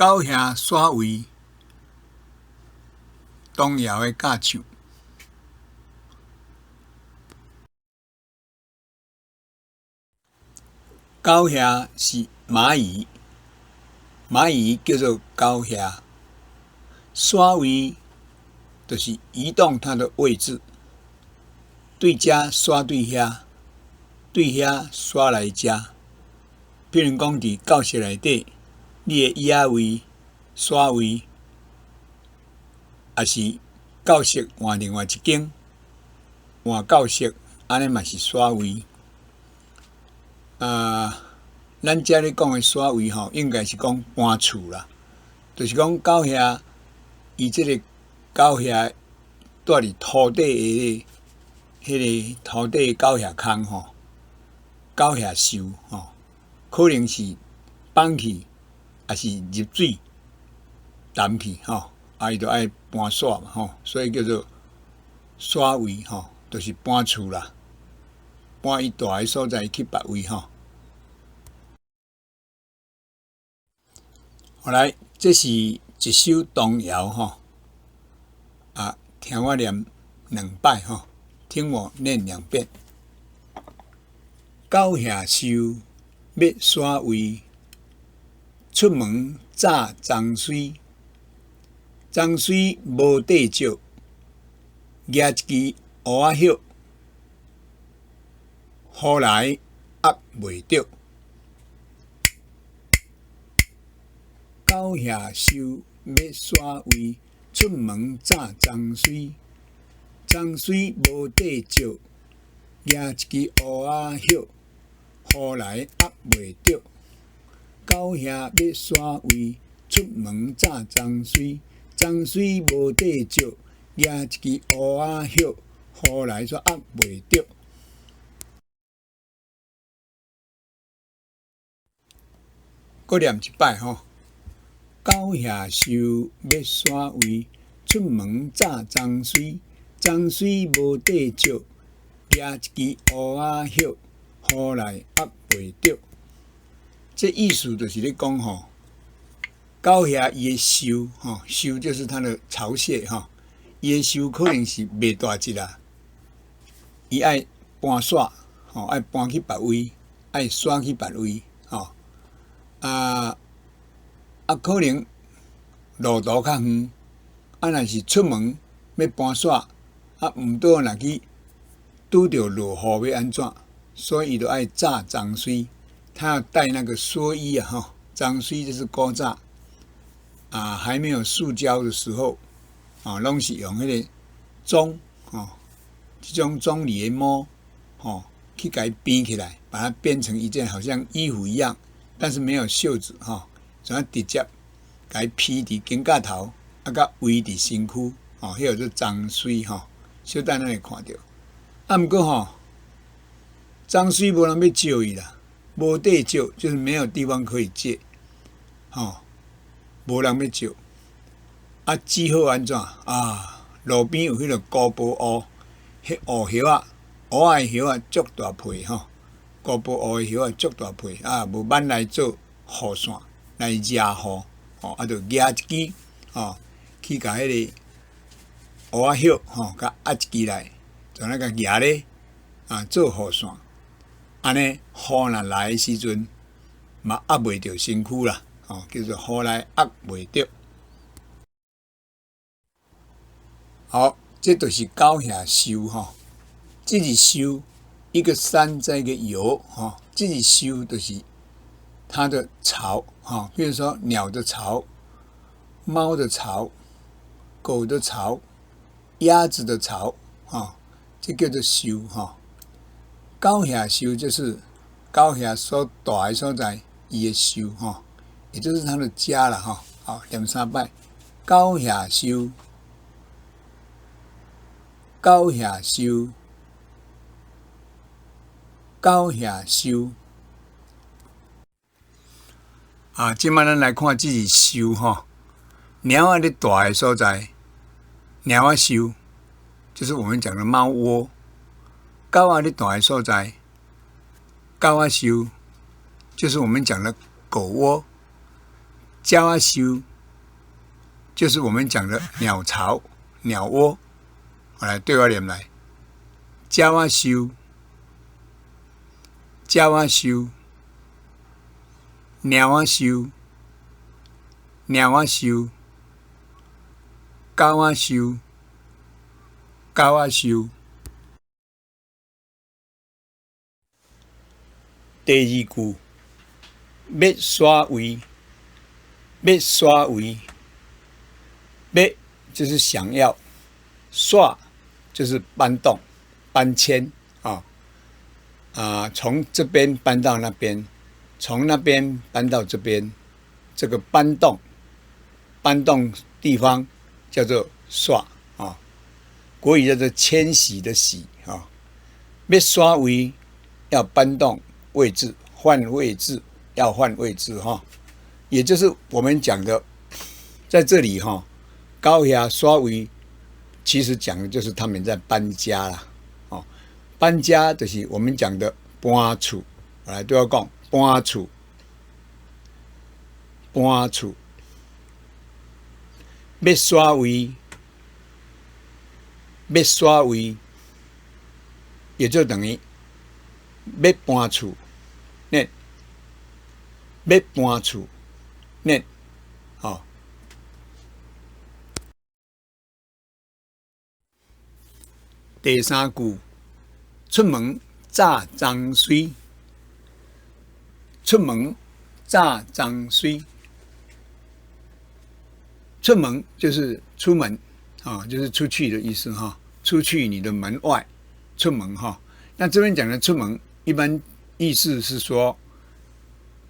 狗兄耍位童谣的假唱。狗兄是蚂蚁，蚂蚁叫做狗兄，耍位就是移动它的位置，对遮耍对遐，对遐耍来遮。譬如讲，伫教室内底，你的椅仔位耍位，也是教室换另外一间换教室，安尼嘛是耍位。咱遮咧讲的耍位吼，应该是讲搬厝啦，就是讲狗兄伊即个狗兄住伫土地迄个土地狗兄空吼，狗兄收吼，可能是放去，也是入水沉去吼，伊就爱搬徙嘛吼，所以叫做徙位吼，就是搬厝啦，搬伊住的所在去别位吼。后来，这是一首童谣吼，听我念2摆吼，听我念2遍。狗兄收要耍位，出门早脏水，脏水无地借，举一支蚵仔叶，雨来压袂着。狗兄收要耍位，出门早脏水，脏水无地借，举一支蚵仔叶，雨来压袂着。狗兄要耍位，出门早脏水，脏水无地借，举一支蚵仔叶，雨来煞压袂着。搁念一摆吼。狗兄收要耍位，出门早脏水，脏水无地借，举一支蚵仔叶，雨来压袂着。这意思就是咧讲吼，狗兄伊的收吼，收就是它的巢穴吼，伊的收可能是袂大只啦，伊爱搬徙吼，爱搬去别位，爱徙去别位吼，可能路途较远，若是出门要搬徙，毋倒若去拄着落雨要安怎？所以伊就爱炸脏水，他要带那个蓑衣啊，哈，脏水就是古早还没有塑胶的时候拢是用迄个棕这种棕榈的毛去给它编起来，把它编成一件好像衣服一样，但是没有袖子就直接给它披伫肩胛头，甲围伫身躯迄个做脏水小等咱会看到。毋过脏水无人要借伊啦，无地借就是没有地方可以借无人要借。只好安怎路边有迄个古堡乌，迄乌叶仔，乌仔的叶仔足大皮古堡乌的叶仔足大皮无挽来做雨伞来遮雨就举一支去甲迄个蚵仔叶甲压一支来，就那个举咧做雨伞。安尼雨若来的时阵，嘛压袂着身躯啦叫做雨来压袂着。好，这就是狗兄收这是收一个山在一个游这是收就是它的巢比如说鸟的巢、猫的巢、狗的巢、鸭子的巢这叫做收狗兄收就是狗兄所住的所在，伊的收也就是它的家了好，念3摆。狗兄收，狗兄收，狗兄收。即摆咱来看这是收猫仔咧住的所在，猫仔收就是我们讲的猫窝。狗仔咧住的所在，狗仔收就是我们讲的狗窝。鸟仔收就是我们讲的鸟巢、鸟窝。我来对我念来，鸟仔收，鸟仔收，鸟仔收，鸟仔收，狗仔收，狗仔收。第二句，要刷位，要刷位，要就是想要，刷就是搬动、搬迁从这边搬到那边，从那边搬到这边，这个搬动地方叫做刷国语叫做迁徙的徙要刷位，要搬动位置，换位置，要换位置也就是我们讲的，在这里高衙刷位，其实讲的就是他们在搬家啦搬家就是我们讲的搬厝，我来对我讲搬厝，搬厝，要刷位，要刷位，也就等于要搬厝。念要搬厝，念第三句，出门早装水，出门早装水，出门就是出门就是出去的意思出去你的门外，出门那这边讲的出门，一般意思是说，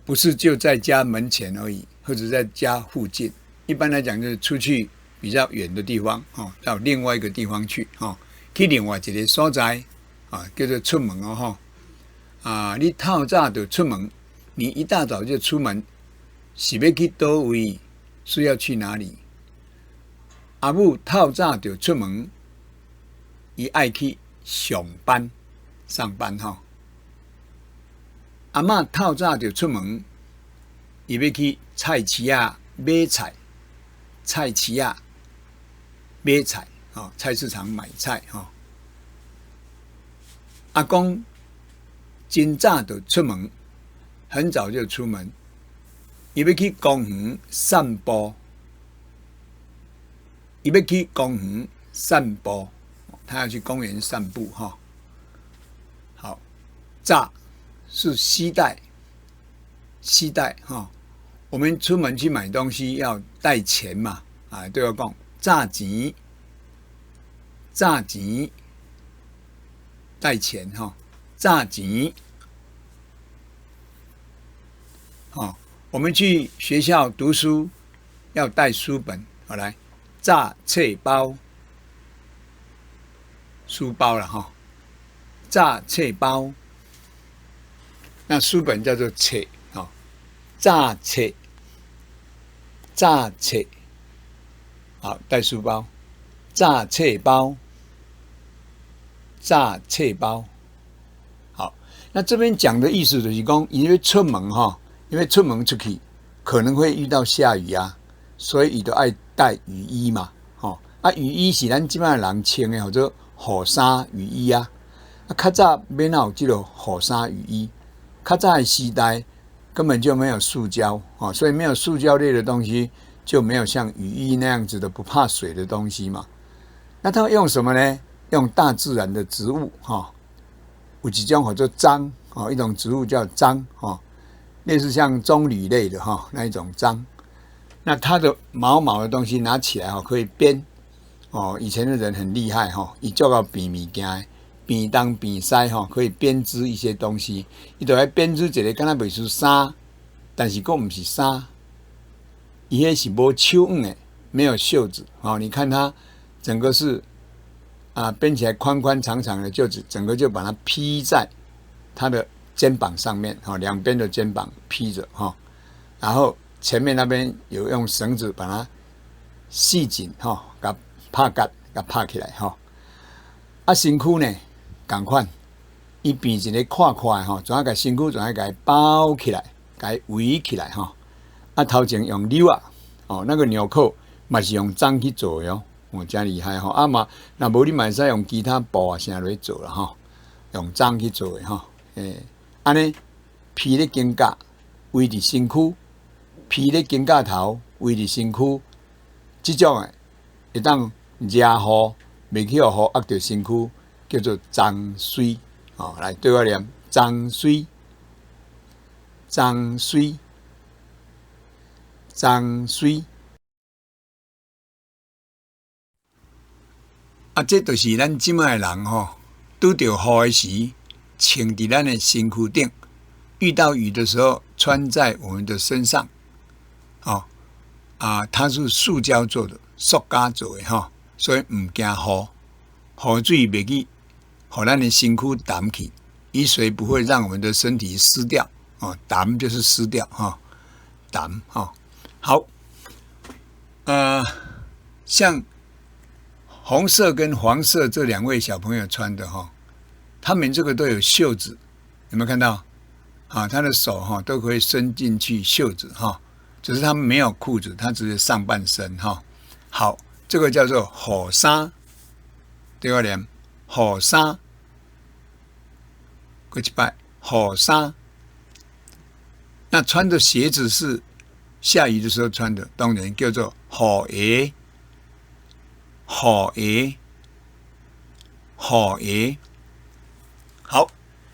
不是就在家门前而已，或者在家附近。一般来讲，就是出去比较远的地方到另外一个地方去去另外一个所在叫做出门你透早就出门，你一大早就出门，是要去哪位？是要去哪里？阿母透早就出门，伊爱去上班、上班阿嬷透早就出门，伊要去菜市仔买菜，菜市仔买菜菜市场买菜阿公真早就出门，很早就出门，伊要去公园散步，伊要去公园散步，他要去公园散步好，早是携带我们出门去买东西要带钱嘛对我讲早钱带钱早钱我们去学校读书要带书本来早册包，书包了早册包，那书本叫做册早册好，带书包，早册包，早册包。好，那这边讲的意思就是说，因为出门因为出门出去可能会遇到下雨所以伊就爱带雨衣嘛雨衣是咱即摆人穿的，或者雨衫、雨衣较早免有这个雨衫、雨衣，较早的时代根本就没有塑胶所以没有塑胶类的东西，就没有像雨衣那样子的不怕水的东西嘛。那他用什么呢？用大自然的植物有一种叫做樟一种植物叫樟类似像棕榈类的那一种樟。那它的毛的东西拿起来可以编以前的人很厉害伊做到编物件，编东编西可以编织一些东西。伊就来编织一个敢若袂是衫，但是佫毋是衫，伊迄是无手腕的，没有袖子你看它整个是编起来宽宽长长的，就整个就把它披在它的肩膀上面两边的肩膀披着然后前面那边有用绳子把它系紧甲拍结，甲拍起来身躯呢同款，伊变一个垮垮的怎样甲身躯怎样甲包起来，甲围起来啊，头前用柳啊，哦，那个纽扣嘛是用樟去做的哦，哦，真厉害吼。啊嘛，那无你嘛会使用其他布啊啥来做啦吼，用樟去做的吼。安尼披咧肩胛，围伫身躯，披咧肩胛头，围伫身躯，即种诶会当热雨，袂去互雨压着身躯，叫做樟水。哦，来对我念樟水，樟水，樟水。啊，这就是咱即卖人吼，拄着雨诶时，穿伫咱诶身躯顶；遇到雨的时候，穿在我们的身上。哦，它是塑胶做的，塑胶做的哈，所以唔惊雨，雨水袂去，互咱的身躯澹去，雨水不会让我们的身体湿掉。哦，澹就是湿掉哈，澹哈。好，像红色跟黄色这两位小朋友穿的哈，他们这个都有袖子，有没有看到？啊，他的手哈都可以伸进去袖子哈，只是他们没有裤子，他只是上半身哈。好，这个叫做雨衫，对我念雨衫，过一摆雨衫。那穿的鞋子是下雨的时候穿的，当然叫做雨鞋。雨鞋，雨鞋。好，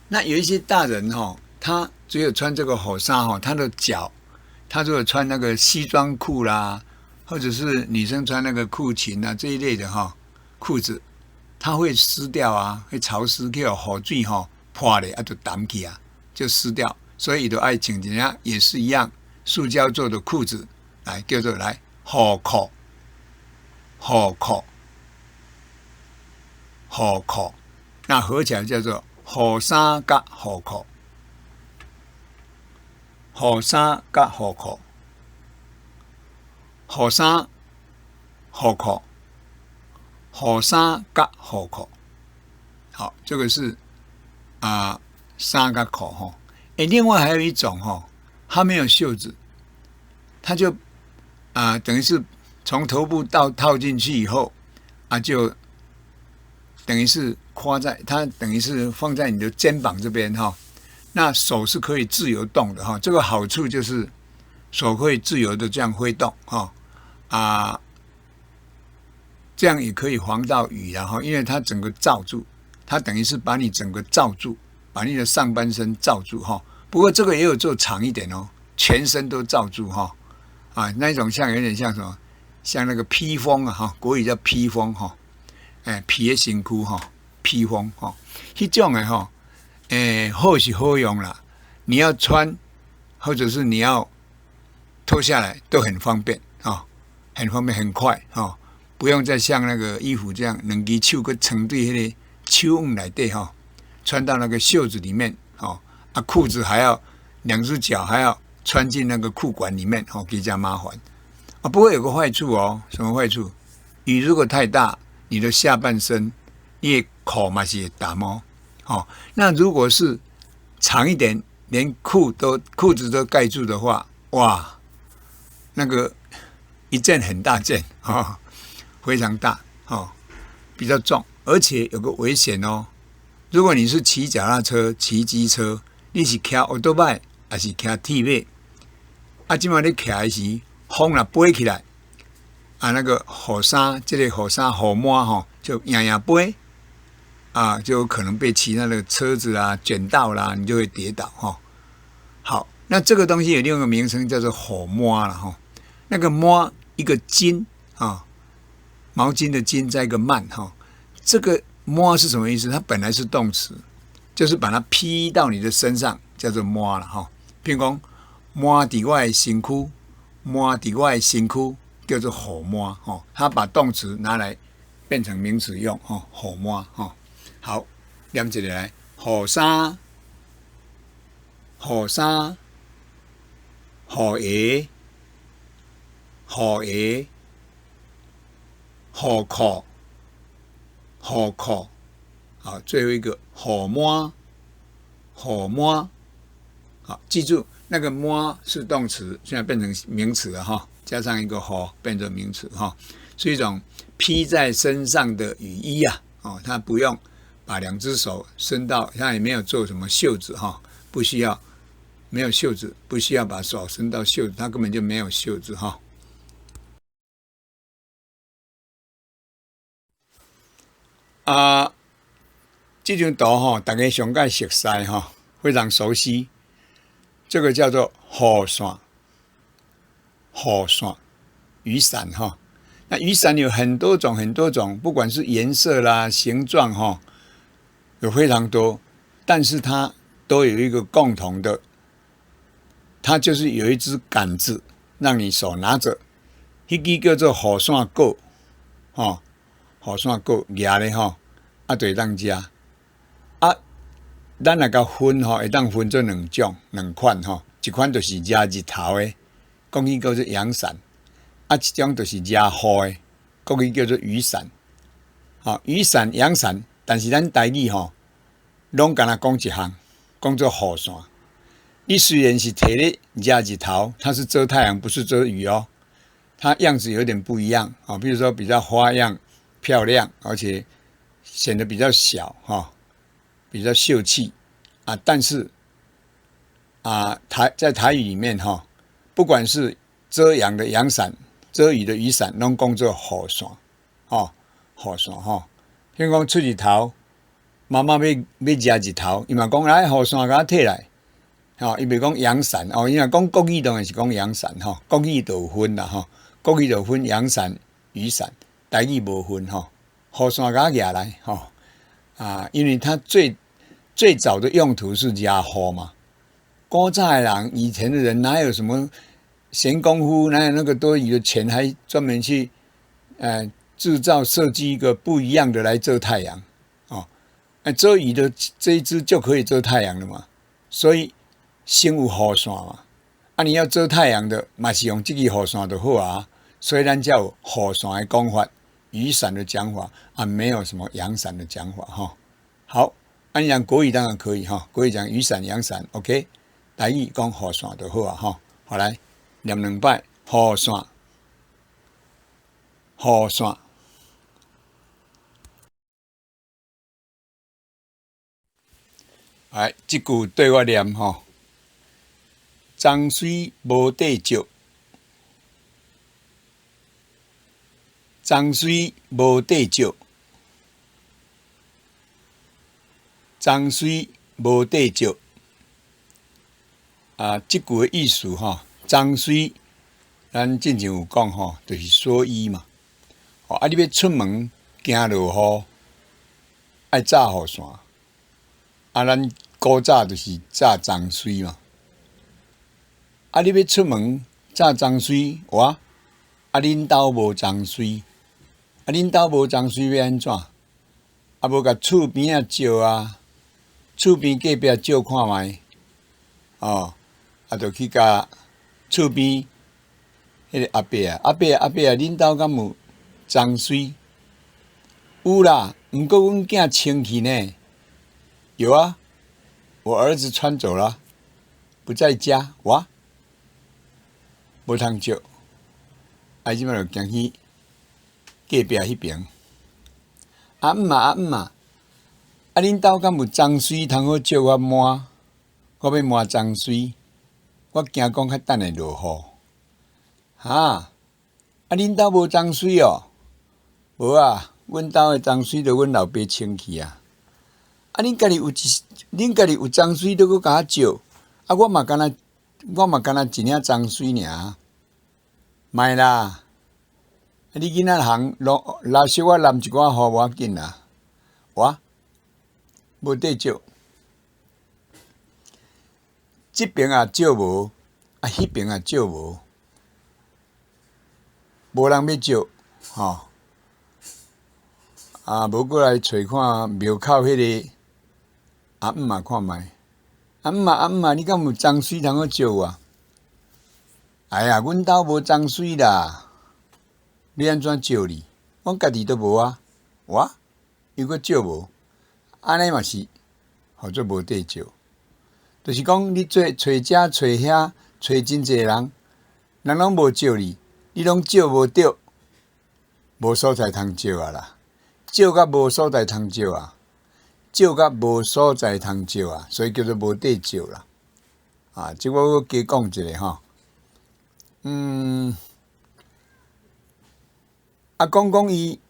那有一些大人哈，他只有穿这个雨衫哈，他的脚，他如果穿那个西装裤啦，或者是女生穿那个裤裙啊这一类的哈裤子，它会湿掉啊，会潮湿，去雨水哈破咧，就澹去啊，就湿掉。所以就爱穿一件也是一样，塑胶做的裤子，来叫做来雨裤，雨裤，雨裤，那合起来叫做雨衫甲雨裤，雨衫甲雨裤，雨衫，雨裤，雨衫甲雨裤。好，这个是衫甲裤哈。另外还有一种哈，它没有袖子，它就等于是从头部套进去以后就等于是跨在它等于是放在你的肩膀这边哈。那手是可以自由动的哈，这个好处就是手可以自由的这样挥动哈这样也可以防到雨然后，因为它整个罩住，它等于是把你整个罩住。把你的上半身罩住哈，不过这个也有做长一点哦，全身都罩住哈那一种像有点像什么，像那个披风啊哈，国语叫披风哈，披的身躯哈，披风哈，这种的哈，好是好用啦，你要穿或者是你要脱下来都很方便很方便很快不用再像那个衣服这样两只手去撑对那个手腕内底哈。穿到那个袖子里面裤子还要两只脚还要穿进那个裤管里面比较麻烦不过有个坏处什么坏处？雨如果太大，你的下半身你的裤嘛是会澹那如果是长一点，连裤子都盖住的话，哇，那个一件很大件非常大比较重，而且有个危险如果你是骑脚踏车、骑机车，你是骑奥多迈还是骑铁马？现在你骑的时，风若飞起来，那个雨衫，这个雨衫雨抹就摇飞就有可能被其他的车子卷到啦，你就会跌倒好，那这个东西有另外一个名称叫做雨抹了那个抹一个巾毛巾的巾再一个慢这个。摸是什么意思？它本来是动词，就是把它披到你的身上，叫做摸了譬如讲，摸伫我的身躯，摸伫我的身躯，叫做雨摸它把动词拿来变成名词用雨摸好，念一个来，雨衫，雨衫，雨鞋，雨鞋，雨裤。雨裤，最后一个雨抹，雨抹，好，记住那个摸是动词，现在变成名词了哈，加上一个吼变成名词哈，是一种披在身上的雨衣啊。哦，他不用把两只手伸到，他也没有做什么袖子哈，不需要，没有袖子，不需要把手伸到袖子，他根本就没有袖子哈。这张图哈，大家上界熟悉哈，非常熟悉。这个叫做雨伞，雨伞，雨伞哈。那雨伞有很多种，很多种，不管是颜色啦、形状哈，有非常多。但是它都有一个共同的，它就是有一支杆子，让你手拿着，迄支叫做雨伞钩，哈，雨伞钩夹咧哈，就会当食。咱若甲分吼，会当分做两种、两款吼。一款就是遮日头的，国语叫做阳伞；一种就是遮雨的，国语叫做雨伞。雨伞、阳伞，但是咱台语吼，拢敢若讲一项，讲做雨伞。你虽然是摕咧遮日头，它是遮太阳，不是遮雨哦。它样子有点不一样啊，比如说比较花样漂亮，而且显得比较小哈。比较秀气但是在台语里面哈，不管是遮阳的阳伞、遮雨的雨伞，拢讲做雨伞雨伞譬如讲出日头，妈妈要遮日头，伊嘛讲来雨伞，甲我摕来伊袂讲阳伞因为讲国语当然是讲阳伞国语就有分啦国语就分阳伞、雨伞，台语无分雨伞甲我拿来因为它最早的用途是遮雨嘛。古早的人，以前的人哪有什么闲工夫，哪有那个多余的钱，还专门去制造设计一个不一样的来遮太阳遮雨的这一支就可以遮太阳了嘛。所以先有雨伞嘛。你要遮太阳的，嘛是用这个雨伞就好啊。所以咱才有雨伞的讲法，雨伞的讲法没有什么阳伞的讲法好。你讲国语当然可以国语讲雨伞、阳伞 ，OK。台语讲雨伞就好好来念两摆，雨伞，雨伞。来，这句对我念脏水无地石，脏水无地石。脏水无地石这句的意思脏水，咱之前有讲就是蓑衣嘛。你要出门行落雨，爱炸雨伞。咱古早就是炸脏水嘛。你要出门炸脏水，恁兜无脏水，恁兜无脏水要安怎？无甲厝边照厝边隔壁照看卖，就去甲厝边迄个阿伯恁兜敢有脏水？有啦，毋过阮囝清去呢。有啊，我儿子穿走了，不在家。无通照。即摆就行去隔壁迄边。毋嘛。恁兜敢有脏水通好借我抹？我要抹脏水，我惊讲较等会落雨。恁兜无脏水哦？无啊，阮兜的脏水就阮老爸清去啊。恁家己有脏水，都搁甲我借我嘛敢若一领脏水尔。莫啦，你囡仔行垃圾我揽一寡互无要紧啦。无地石，这边石无，迄边石无，无人要石无过来找看庙口迄个阿姆嘛看卖，阿姆你敢有脏水通好石我？阮兜无脏水啦，你安怎石哩？阮家己都无啊，又搁石无？安尼嘛是，叫做无地石。就是讲你找这找遐找真济人，人拢无招你，你拢招无着，无所在通招啊啦，招甲无所在通招啊，招甲无所在通招啊，所以叫做无地招啦。啊，即我加讲一下吼，讲伊，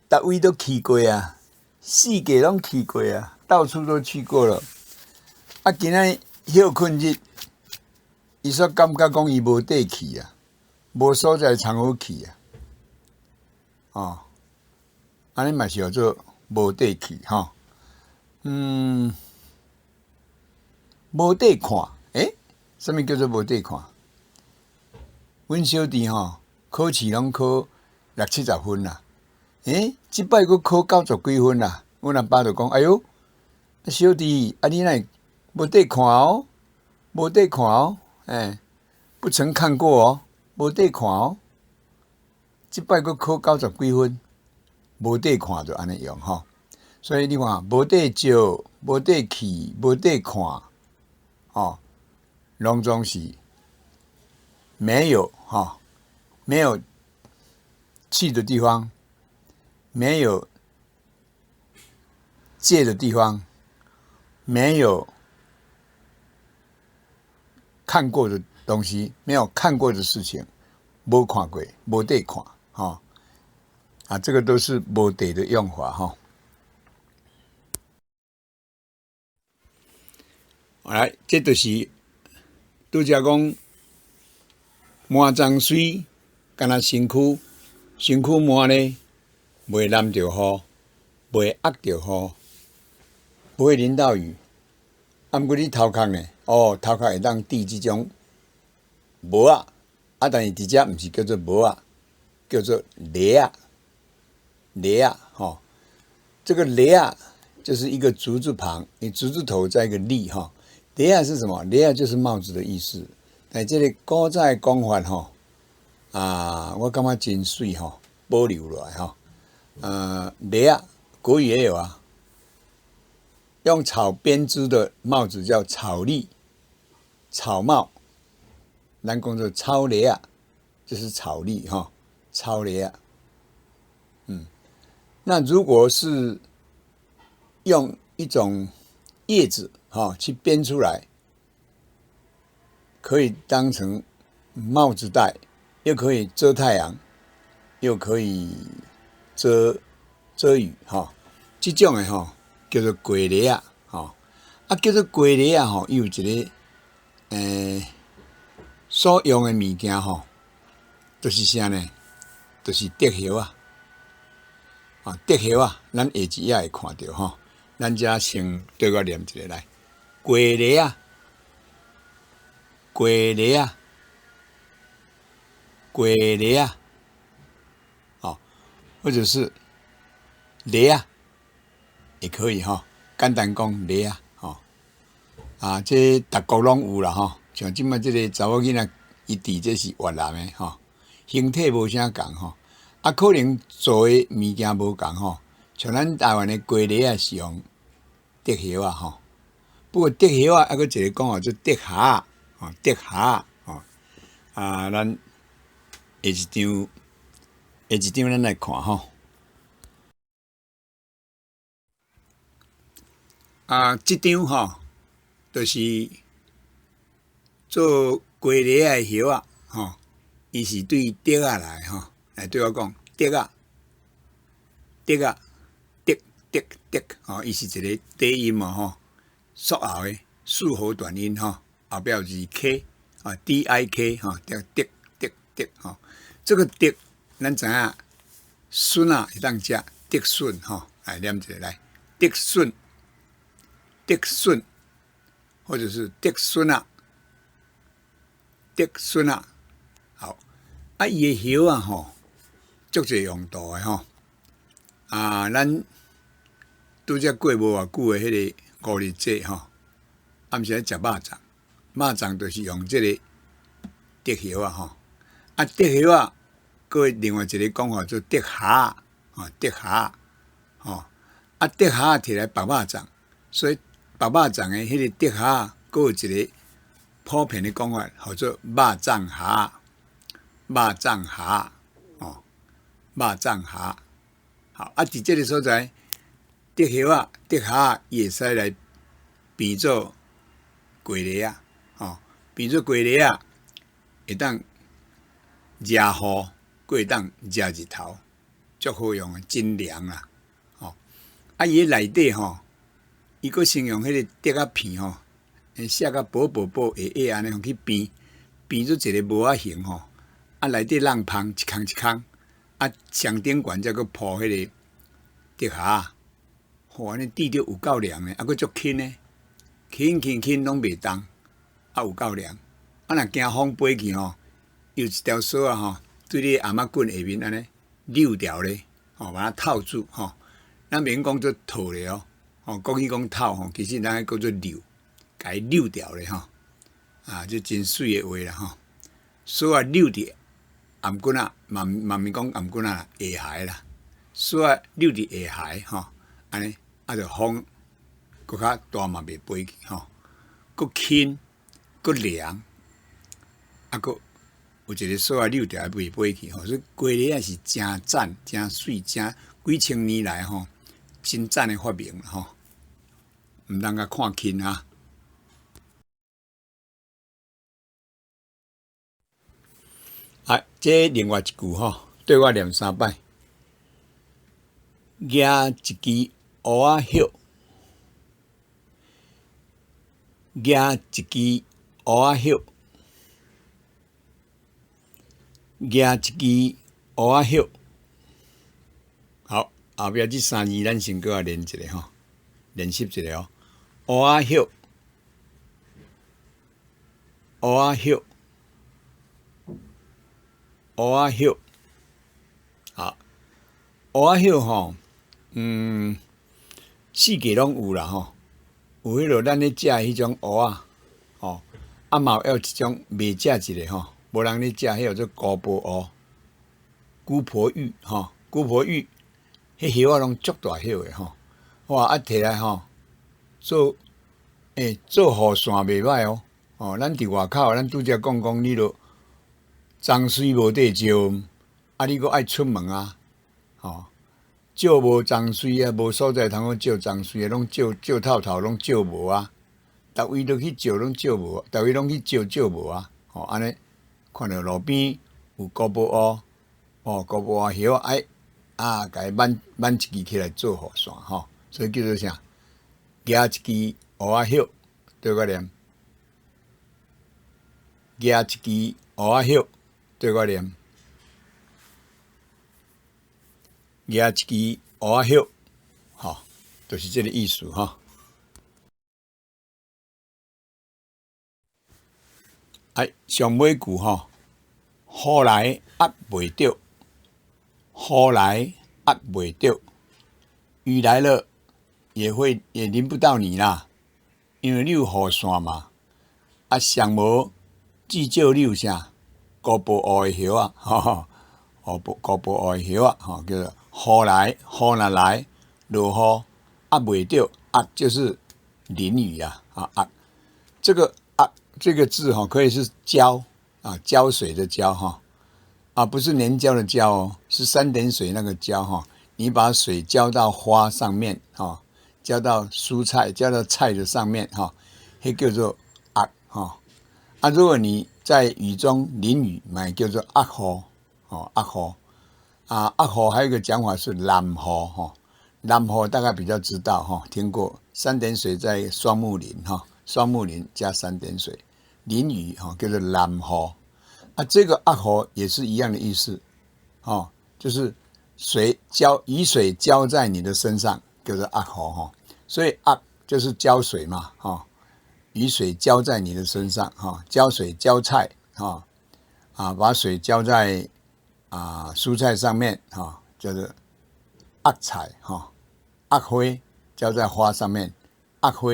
逐位都去过啊，世界拢去过啊，到处都去过了。今仔休困日，伊煞感觉讲伊无地去啊，无所在通好去啊。哦，安尼嘛是叫做无地去吼。无地看，什么叫做无地看？阮小弟吼，考试拢考60-70分啦。即摆佫考90几分啦。阮阿爸就讲：哎哟，小弟，你哪会无地看哦？无地看哦，不曾看过哦，无地看哦。即摆佫考90几分，无地看就安尼用吼。所以你看，无地招，无地去，无地看，拢总是没有没有去的地方，没有借的地方，没有看过的东西，没有看过的事情，无看过，无地看这个都是无地的用法来，这就是拄则讲满江水，敢若身躯满咧，袂淋着雨，袂压着雨，不会淋到雨。毋过你头壳呢？头壳会当滴即种毛啊，但是伫遮毋是叫做毛啊，叫做泥啊，这个泥啊就是一个竹字旁，你竹字头再一个立泥啊是什么？泥啊就是帽子的意思。但这个古早的讲法我感觉真水保留落来泥啊，国语也有啊。用草编织的帽子叫草笠、草帽，咱讲做草笠啊，就是草笠草笠啊。那如果是用一种叶子去编出来，可以当成帽子戴，又可以遮太阳，又可以遮雨这种的叫做过泥啊叫做过泥啊伊有一个所用的物件就是啥呢？就是竹叶啊竹叶啊，咱下字也会看到咱遮先对我念一个来，过泥啊，过泥啊，过泥啊，或者是泥啊，也可以简单讲泥啊这逐国拢有啦像即摆即个查某囡仔，伊伫这是越南的形体无啥共可能做的物件无共像咱台湾的过泥啊是用竹叶啊不过竹叶啊，还佫一个讲做竹蛤竹蛤咱下一张咱来看这张就是做过泥的叶啊伊是对竹啊来对我讲竹啊竹伊是一个低音缩后的竖喉短音后壁有字 K DIK 竹这个竹咱知影笋啊会当食竹笋来念一个来竹笋或者是竹笋啊好伊的叶啊足侪用途的咱拄则过无偌久的迄个5日节暗时咧食肉粽，肉粽就是用这个竹叶竹叶啊，佫有另外一个讲法做竹蛤竹蛤竹蛤摕来白肉粽，所以白肉粽的迄个竹蛤佫佫有一个普遍的讲法，叫做肉粽虾，肉粽虾哦，肉粽虾。好啊，伫即个所在，竹叶啊、竹虾也会使来变做粿粒啊，哦，变做粿粒啊，会当热雨，佫会当热日头，足好用的，真凉啦，哦。啊，伊个内底吼，伊佫先用迄个竹仔片吼，削甲薄薄薄下下安尼去编，编做一个帽仔形吼。啊，内底浪芳一空一空，啊，上顶悬则佫铺迄个竹虾，吼，安尼滴着有够凉的，啊，佫足轻的，轻拢袂动，啊，有够凉。啊，若惊风飞去吼，有一条绳啊吼，对你阿嬷棍下面安尼溜掉咧，吼，把它套住吼。咱免讲做套咧哦，吼，讲起讲套吼，其实咱叫做溜，甲伊溜掉咧吼，啊，这真水的话啦吼。绳啊溜伫颔棍啊，嘛免讲颔棍啊，下海啦，绳啊溜伫下海吼，安尼啊，就风搁较大嘛袂飞去吼，搁轻搁凉，啊，搁有一个绳啊溜掉袂飞去吼，所以粿粒啊是真赞、真水、真几千年来吼。真赞的发明吼，毋通甲看轻啊！啊，这另外一句吼，对我念3摆。举一支蚵仔叶，举一支蚵仔叶，举一支蚵仔叶。好。后壁这3字，咱先搁来练一下吼，练习一下哦。蚵仔叶，蚵仔叶，蚵仔叶。好，蚵仔叶吼，四界拢有啦吼。有迄落咱咧食迄种蚵仔，吼，啊嘛有一种袂食一个吼，无人咧食，迄叫做姑婆蚵、姑婆芋吼，姑婆芋。迄叶仔拢足大叶的吼，哇！啊摕来吼做做雨伞袂歹哦。哦，咱伫外口，咱拄则讲你著脏水无地招，啊你阁爱出门啊，吼，招无脏水啊，无所在通好招脏水啊，拢招透透拢招无啊，逐位都去招拢招无，逐位拢去招无啊，吼安尼看到路边有姑婆蚵，哦姑婆蚵叶仔。啊，甲伊挽一支起来做雨伞吼，所以叫做啥？举一支蚵仔叶，对我念；举一支蚵仔叶，对我念；举一支蚵仔叶，吼，就是这个意思吼。哎，上尾句吼，雨来压袂着。雨来压袂着，雨来了也淋不到你啦，因为你有雨伞嘛。啊，上无至少你有啥？姑婆蚵的叶啊，吼，姑婆蚵的叶啊，吼，叫做雨来，雨若来落雨压袂着，压就是淋雨啊，啊压。这个压这个字哈，可以是浇啊，浇水的浇哈。啊，不是粘胶的胶哦，是3点水那个胶哈。你把水浇到花上面哈，浇到蔬菜、浇到菜的上面哈，迄叫做压哈。啊，如果你在雨中淋雨，嘛叫做压雨哦，压雨。啊，压雨还有一个讲法是揽雨哈，揽雨大概比较知道哈，听过3点水在双木林哈，双木林加3点水，淋雨哈叫做揽雨。啊，这个压雨也是一样的意思，哦，就是雨水浇在你的身上，叫做压雨哈。所以压就是浇水嘛，哈，雨水浇在你的身上，哈，浇水浇菜，哈，啊，把水浇在蔬菜上面，哈，叫做压菜，哈，压花浇在花上面，压花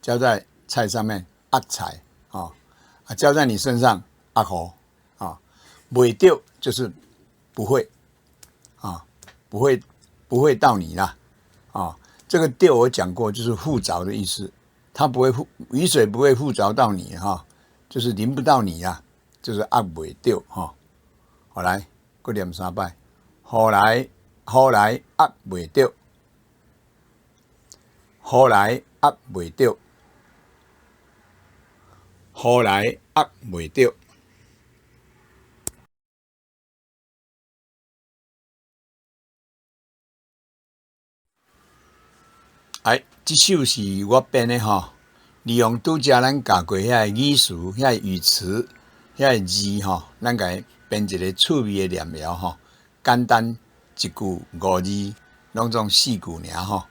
浇在菜上面，压菜，啊，浇在你身上，压雨。袂着就是不会啊，不会到你啦啊。这个掉我讲过，就是附着的意思它不会雨水不会附着到你哈，就是淋不到你呀，就是压袂到哈。好来，过念3摆，雨来压袂到，雨来压袂到，雨来压袂到。哎，这首是我编的吼，利用拄则咱教过遐语词、遐语词、遐字吼，咱甲编一个趣味的念谣吼，简单一句5字，拢总4句尔吼。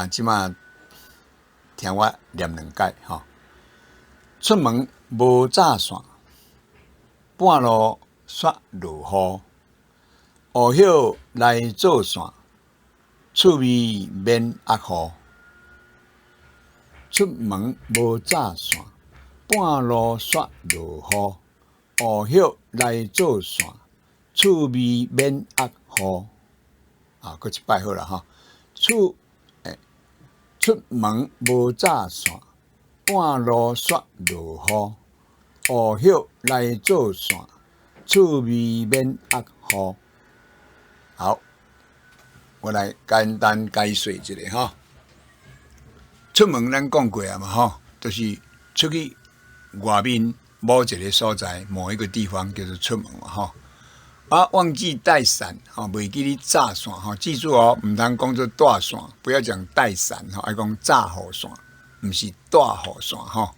即马听我念2解吼。出门无炸线，半路煞落雨，雨歇来做线。趣味免压雨，出门无炸线，半路煞落雨，雨歇来做线，趣味免压雨。搁一摆好啦哈，出门无炸线，半路煞落雨，雨歇来做线，趣味免压雨。好。我来简单解说一下哈。出门咱讲过啊嘛哈，就是出去外面某一个所在，某一个地方叫做出门嘛哈。忘记带伞哈，袂记你炸伞哈。记住哦，唔通讲做带伞，不要讲带伞哈，要讲炸雨伞，唔是带雨伞哈。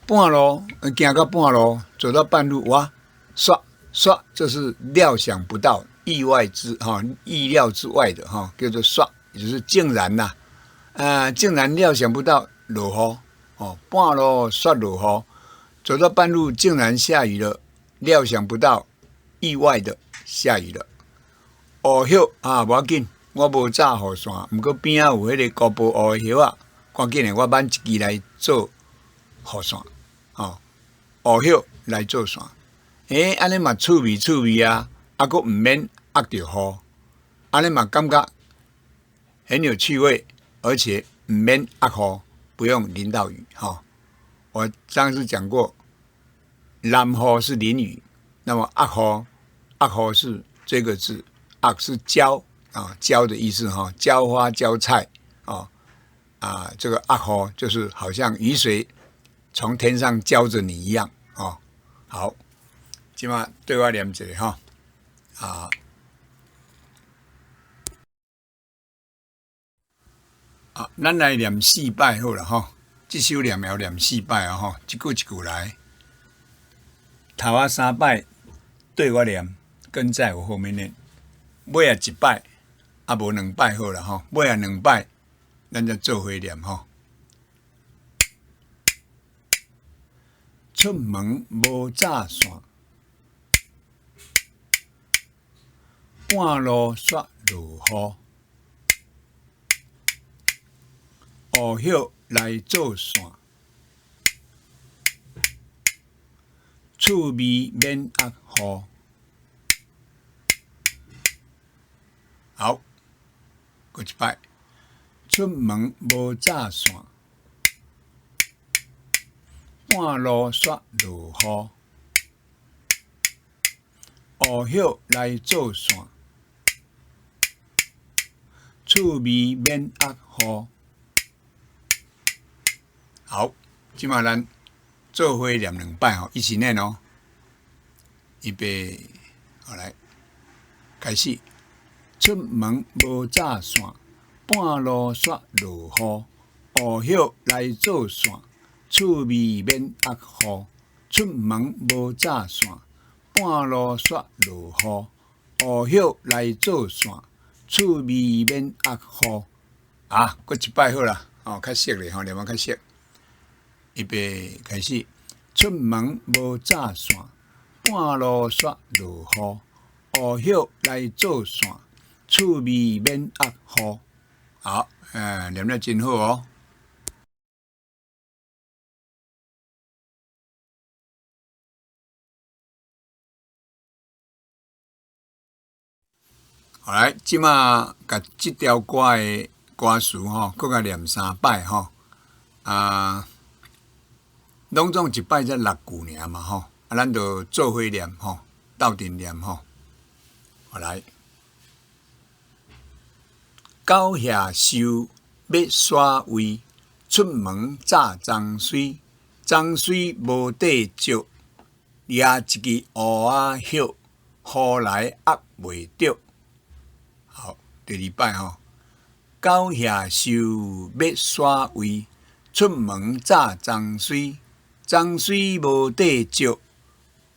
半路行到半路，走到半路哇，唰，这是料想不到。意料之外的哈，叫做煞，也就是竟然竟然料想不到落雨哦，半路煞落雨，走到半路竟然下雨了，料想不到，意外的下雨了。雨歇无要紧，我无炸雨伞，毋过边仔有迄个高波雨的叶赶紧的，我挽一支来做雨伞，雨歇来做伞，安尼嘛趣味啊，佫毋免压着雨，安尼嘛感觉很有趣味，而且唔免压雨，不用淋到雨哈。我上次讲过，淋雨是淋雨，那么压雨是这个字，压是浇浇的意思哈，浇花浇菜这个压雨就是好像雨水从天上浇着你一样好，今晚对我念一下哈咱来念4摆好了哈。这首念要念4摆一句一句来。头3摆对我念，跟在我后面念。尾1摆，无2摆好了哈。尾2摆，咱再做伙念哈。出门无炸线，半路煞落雨，雨歇来做线，趣味免压雨。好，过一摆。出门无炸线，半路煞落雨，雨歇来做线，趣味免压雨。好，今嘛咱做伙念2摆一起念哦。预备，好来，开始。出门无炸线，半路煞落雨，雨歇来做线，趣味免压雨。出门无炸线，半路煞落雨，雨歇来做线，趣味免压雨。过一摆好啦，较熟咧念较熟。预备开始，出门无炸线，半路煞落雨，雨歇来做线，趣味免压雨。好，念得真好哦。好来，即马甲即条歌的歌词搁甲念3摆拢总一摆才6句尔嘛吼，咱就做伙念吼，斗阵念吼。好来，狗下收要耍位，出门早装水，装水无地石，抓一支乌仔叶，雨来压袂着。好，第2摆吼。狗下收要耍位，出门早装水，装水无地石，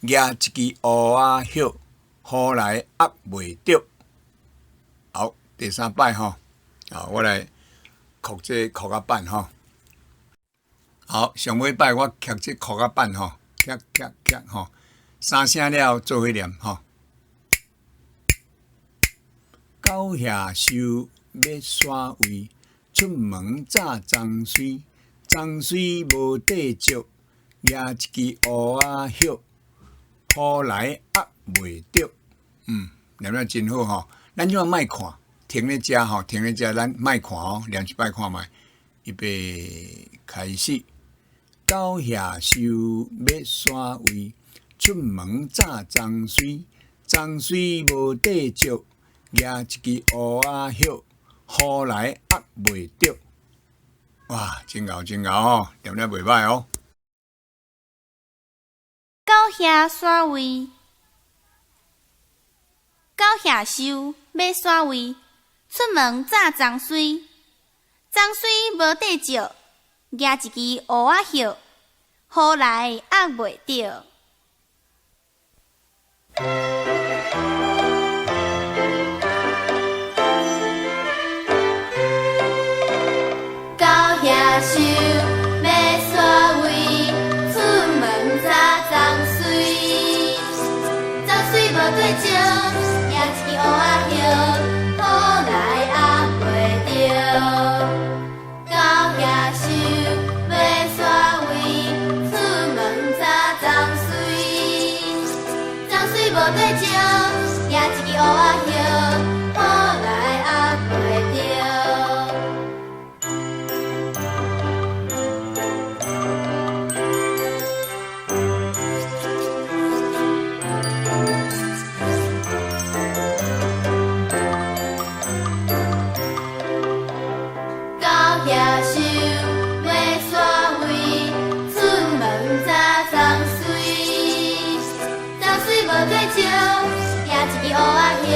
抓一支乌仔叶，雨来压袂着。好，第3摆吼，我来刻这刻仔板吼。好，上尾摆我刻这刻仔板吼，刻吼，3声了做伙念吼。狗下收要耍位，出门早装水，装水无地石，抓一支乌仔叶，雨来压袂着。念了真好吼，咱即马莫看，停咧遮吼，停咧遮，咱莫看哦，念一摆看觅。预备开始。狗下收要耍位，出门早装水，装水无地石，抓一支乌仔叶，雨来压袂着。哇，真牛真牛哦，念了袂歹哦。狗下耍位，狗下收要耍位，出门早装水，装水无地石，抓一支乌仔叶，雨来压袂着。狗下收要耍位，出门早装水，装水无对石，抓一支乌仔叶，雨来压袂着。狗下收要耍位，出门早装水，装水无对石，抓一支乌仔叶，雨来压袂着。对石，抓一支乌仔叶，